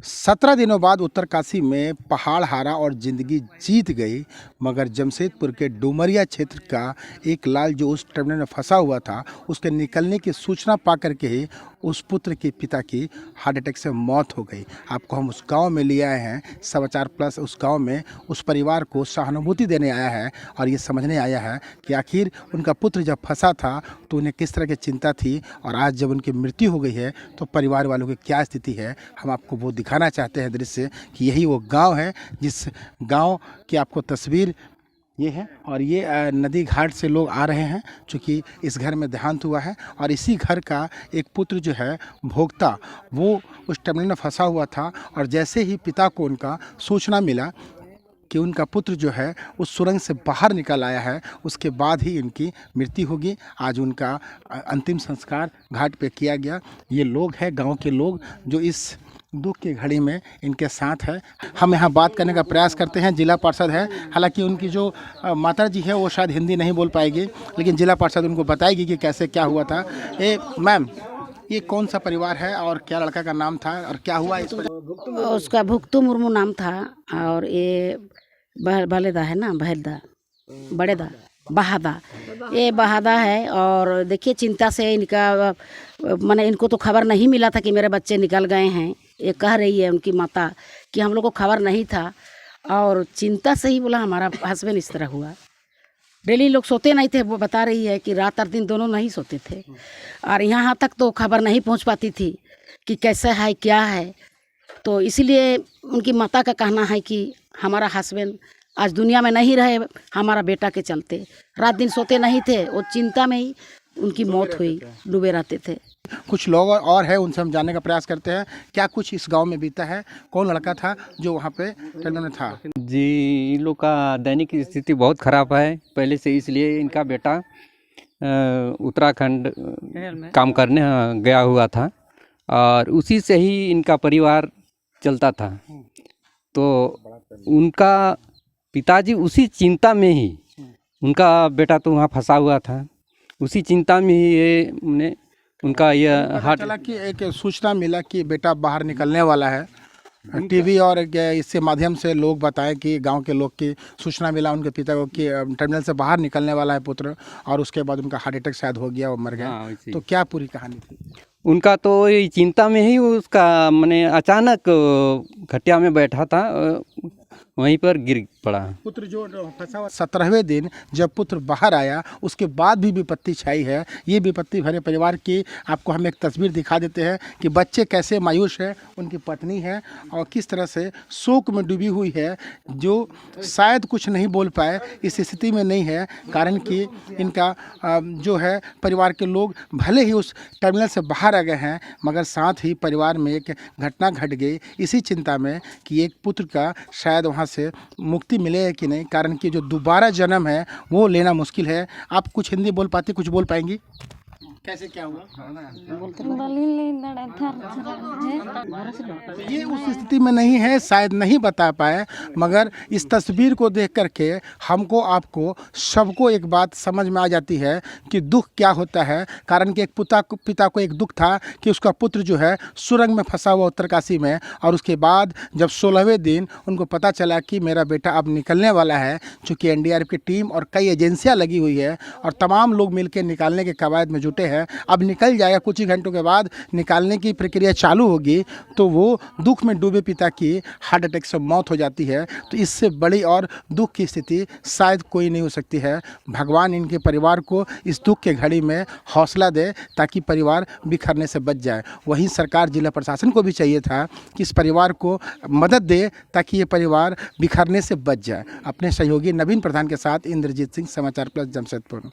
17 दिनों बाद उत्तरकाशी में पहाड़ हारा और ज़िंदगी जीत गई। मगर जमशेदपुर के डुमरिया क्षेत्र का एक लाल जो उस टर्मिनल में फंसा हुआ था, उसके निकलने की सूचना पा करके ही उस पुत्र के पिता की हार्ट अटैक से मौत हो गई। आपको हम उस गांव में ले आए हैं, समाचार प्लस उस गांव में उस परिवार को सहानुभूति देने आया है और ये समझने आया है कि आखिर उनका पुत्र जब फंसा था तो उन्हें किस तरह की चिंता थी और आज जब उनकी मृत्यु हो गई है तो परिवार वालों की क्या स्थिति है। हम आपको वो दिखाना चाहते हैं दृश्य कि यही वो गांव है जिस गांव की आपको तस्वीर ये है। और ये नदी घाट से लोग आ रहे हैं चूँकि इस घर में देहांत हुआ है और इसी घर का एक पुत्र जो है भोक्ता, वो उस टर्मिनल में फंसा हुआ था और जैसे ही पिता को उनका सूचना मिला कि उनका पुत्र जो है उस सुरंग से बाहर निकल आया है, उसके बाद ही इनकी मृत्यु होगी। आज उनका अंतिम संस्कार घाट पे किया गया। ये लोग हैं गांव के लोग जो इस दुख की घड़ी में इनके साथ है। हम यहाँ बात करने का प्रयास करते हैं। जिला पार्षद है, हालांकि उनकी जो माता जी है वो शायद हिंदी नहीं बोल पाएगी, लेकिन जिला पार्षद उनको बताएगी कि कैसे क्या हुआ था। मैम, ये कौन सा परिवार है और क्या लड़का का नाम था और क्या हुआ इस उसका भुक्तू मुर्मू नाम था और ये बलेदा है ना, बहेदा बड़ेदा बहादा, ये बहादा है। और देखिए चिंता से इनका माने इनको तो खबर नहीं मिला था कि मेरे बच्चे निकल गए हैं। ये कह रही है उनकी माता कि हम लोग को खबर नहीं था और चिंता से ही बोला हमारा हस्बैंड इस तरह हुआ। डेली लोग सोते नहीं थे, वो बता रही है कि रात और दिन दोनों नहीं सोते थे और यहाँ तक तो खबर नहीं पहुँच पाती थी कि कैसा है क्या है। तो इसीलिए उनकी माता का कहना है कि हमारा हस्बैंड आज दुनिया में नहीं रहे, हमारा बेटा के चलते रात दिन सोते नहीं थे, वो चिंता में ही उनकी मौत हुई, डूबे रहते थे। कुछ लोग और है, उनसे हम जानने का प्रयास करते हैं क्या कुछ इस गांव में बीता है, कौन लड़का था जो वहाँ पे टर्मिनल में था। जी, इन लोग का दैनिक स्थिति बहुत ख़राब है पहले से, इसलिए इनका बेटा उत्तराखंड काम करने गया हुआ था और उसी से ही इनका परिवार चलता था। तो उनका पिताजी उसी चिंता में ही, उनका बेटा तो वहाँ फंसा हुआ था, उसी चिंता में ही ये उनका यह हार्ट चला कि एक सूचना मिला कि बेटा बाहर निकलने वाला है। टीवी और इससे माध्यम से लोग बताएं कि गांव के लोग की सूचना मिला उनके पिता को कि टर्मिनल से बाहर निकलने वाला है पुत्र, और उसके बाद उनका हार्ट अटैक शायद हो गया, वो मर गया। हाँ, तो क्या पूरी कहानी थी उनका? तो ये चिंता में ही उसका माने अचानक खटिया में बैठा था, वहीं पर गिर पड़ा। पुत्र जो फंसा हुआ 17वें दिन जब पुत्र बाहर आया उसके बाद भी विपत्ति छाई है। ये विपत्ति भरे परिवार की आपको हम एक तस्वीर दिखा देते हैं कि बच्चे कैसे मायूस है, उनकी पत्नी है और किस तरह से शोक में डूबी हुई है, जो शायद कुछ नहीं बोल पाए, इस स्थिति में नहीं है। कारण कि इनका जो है परिवार के लोग भले ही उस टर्मिनल से बाहर आ गए हैं, मगर साथ ही परिवार में एक घटना घट गई इसी चिंता में कि एक पुत्र का शायद वहाँ से मुक्ति मिले है कि नहीं। कारण कि जो दोबारा जन्म है वो लेना मुश्किल है। आप कुछ हिंदी बोल पाती, कुछ बोल पाएंगी? कैसे क्या हुआ? ये उस स्थिति में नहीं है, शायद नहीं बता पाए, मगर इस तस्वीर को देख करके हमको आपको सबको एक बात समझ में आ जाती है कि दुख क्या होता है। कारण कि एक पिता को एक दुख था कि उसका पुत्र जो है सुरंग में फंसा हुआ उत्तरकाशी में, और उसके बाद जब 16वें दिन उनको पता चला कि मेरा बेटा अब निकलने वाला है, चूँकि एनडीआरएफ की टीम और कई एजेंसियाँ लगी हुई है और तमाम लोग मिलकर निकालने के कवायद में जुटे हैं, अब निकल जाएगा, कुछ ही घंटों के बाद निकालने की प्रक्रिया चालू होगी, तो वो दुख में डूबे पिता की हार्ट अटैक से मौत हो जाती है। तो इससे बड़ी और दुख की स्थिति शायद कोई नहीं हो सकती है। भगवान इनके परिवार को इस दुख के घड़ी में हौसला दे ताकि परिवार बिखरने से बच जाए। वहीं सरकार जिला प्रशासन को भी चाहिए था कि इस परिवार को मदद दे ताकि ये परिवार बिखरने से बच जाए। अपने सहयोगी नवीन प्रधान के साथ इंद्रजीत सिंह, समाचार प्लस, जमशेदपुर।